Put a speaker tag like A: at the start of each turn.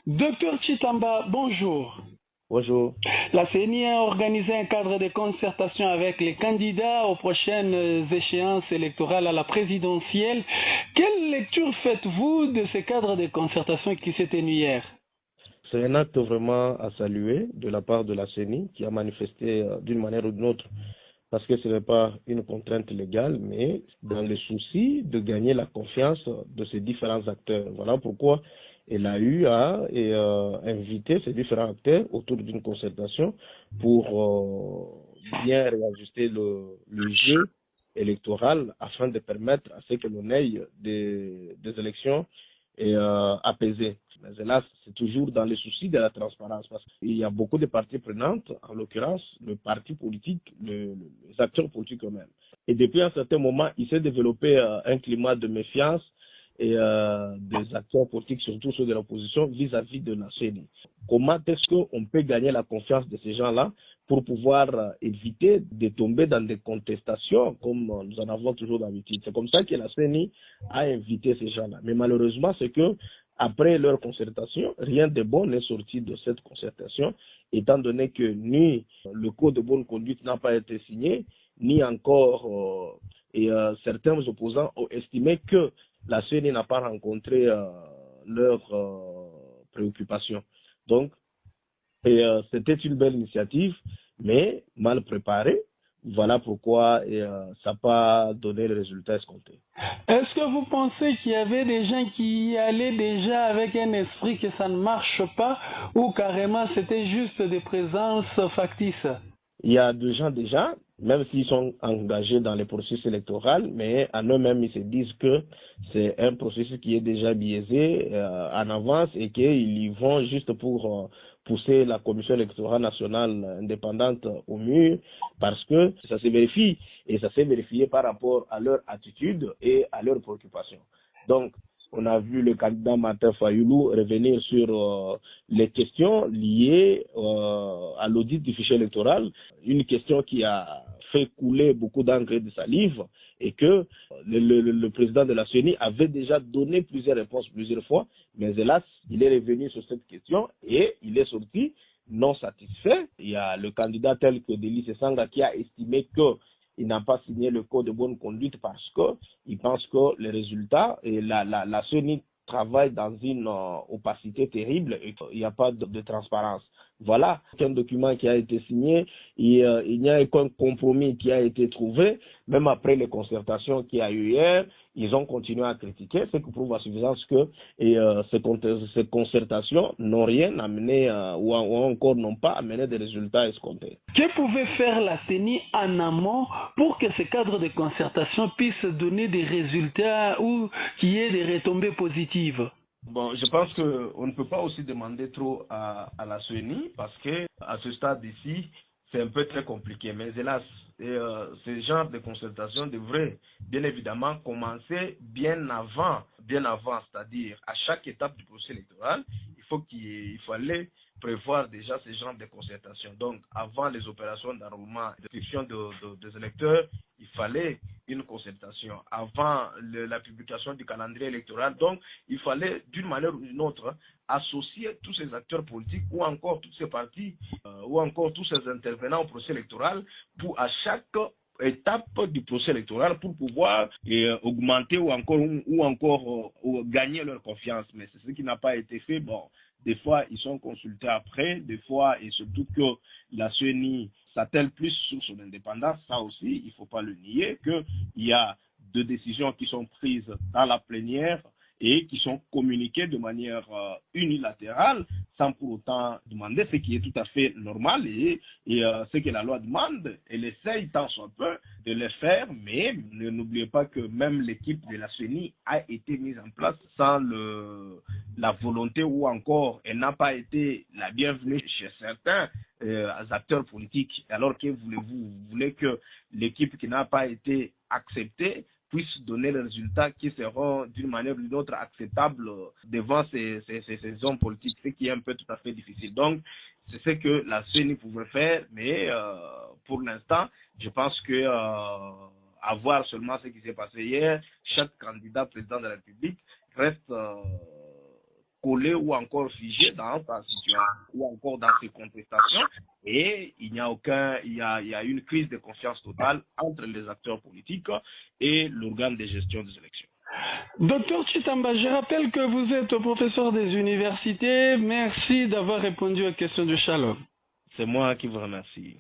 A: Docteur Chitamba, bonjour.
B: Bonjour.
A: La CENI a organisé un cadre de concertation avec les candidats aux prochaines échéances électorales à la présidentielle. Quelle lecture faites-vous de ce cadre de concertation qui s'est tenu hier?
B: C'est un acte vraiment à saluer de la part de la CENI qui a manifesté d'une manière ou d'une autre, parce que ce n'est pas une contrainte légale, mais dans le souci de gagner la confiance de ces différents acteurs. Voilà pourquoi elle a eu à inviter ces différents acteurs autour d'une concertation pour bien réajuster le jeu électoral afin de permettre à ce que l'on ait des élections apaisées. Mais hélas, c'est toujours dans le souci de la transparence parce qu'il y a beaucoup de parties prenantes, en l'occurrence le parti politique, les acteurs politiques eux-mêmes. Et depuis un certain moment, il s'est développé un climat de méfiance et des acteurs politiques, surtout ceux de l'opposition, vis-à-vis de la CENI. Comment est-ce qu'on peut gagner la confiance de ces gens-là pour pouvoir éviter de tomber dans des contestations comme nous en avons toujours d'habitude? C'est comme ça que la CENI a invité ces gens-là. Mais malheureusement, c'est que après leur concertation, rien de bon n'est sorti de cette concertation, étant donné que ni le code de bonne conduite n'a pas été signé, ni encore certains opposants ont estimé que la CENI n'a pas rencontré leurs préoccupations. Donc, c'était une belle initiative, mais mal préparée. Voilà pourquoi ça n'a pas donné le résultat escompté.
A: Est-ce que vous pensez qu'il y avait des gens qui y allaient déjà avec un esprit que ça ne marche pas ou carrément c'était juste des présences factices?
B: Il y a des gens déjà, même s'ils sont engagés dans les processus électoraux, mais en eux-mêmes, ils se disent que c'est un processus qui est déjà biaisé en avance et qu'ils y vont juste pour pousser la Commission électorale nationale indépendante au mur parce que ça se vérifie et ça s'est vérifié par rapport à leur attitude et à leurs préoccupations. Donc, on a vu le candidat Martin Fayoulou revenir sur les questions liées à l'audit du fichier électoral, une question qui a fait couler beaucoup d'encre et de salive et que le président de la CENI avait déjà donné plusieurs réponses plusieurs fois, mais hélas, il est revenu sur cette question et il est sorti non satisfait. Il y a le candidat tel que Delis Sanga qui a estimé que il n'a pas signé le code de bonne conduite parce qu'il pense que les résultats et la CENI travaille dans une opacité terrible et qu'il n'y a pas de transparence. Voilà un document qui a été signé, il n'y a aucun compromis qui a été trouvé, même après les concertations qu'il y a eu hier, ils ont continué à critiquer, ce qui prouve à suffisance que ces concertations n'ont rien amené ou encore n'ont pas amené des résultats escomptés.
A: Que pouvait faire la CENI en amont pour que ce cadre de concertation puisse donner des résultats ou qu'il y ait des retombées positives?
B: Bon, je pense qu'on ne peut pas aussi demander trop à la CENI parce que à ce stade ici, c'est un peu très compliqué. Mais hélas, ce genre de concertation devrait bien évidemment commencer bien avant, c'est-à-dire à chaque étape du processus électoral, il fallait prévoir déjà ce genre de concertation. Donc, avant les opérations d'enrôlement, d'inscription des électeurs, il fallait une concertation. Avant la publication du calendrier électoral, donc, il fallait d'une manière ou d'une autre associer tous ces acteurs politiques ou encore toutes ces parties ou encore tous ces intervenants au processus électoral pour à chaque étape du processus électoral pour pouvoir augmenter ou encore gagner leur confiance. Mais c'est ce qui n'a pas été fait. Bon, des fois, ils sont consultés après, des fois, et surtout que la CENI s'attelle plus sur son indépendance, ça aussi, il ne faut pas le nier, qu'il y a deux décisions qui sont prises dans la plénière et qui sont communiquées de manière unilatérale sans pour autant demander, ce qui est tout à fait normal et ce que la loi demande. Elle essaye tant soit peu de le faire, mais n'oubliez pas que même l'équipe de la CENI a été mise en place sans la volonté ou encore elle n'a pas été la bienvenue chez certains acteurs politiques. Alors que voulez-vous? Vous voulez que l'équipe qui n'a pas été acceptée puisse donner les résultats qui seront d'une manière ou d'une autre acceptables devant ces hommes politiques, ce qui est un peu tout à fait difficile. Donc, c'est ce que la CENI pouvait faire, mais pour l'instant, je pense que à voir seulement ce qui s'est passé hier, chaque candidat président de la République reste collé ou encore figé dans sa situation ou encore dans ses contestations, et il y a une crise de confiance totale entre les acteurs politiques et l'organe de gestion des élections.
A: Docteur Chitamba, je rappelle que vous êtes professeur des universités. Merci d'avoir répondu aux questions du Shalom.
B: C'est moi qui vous remercie.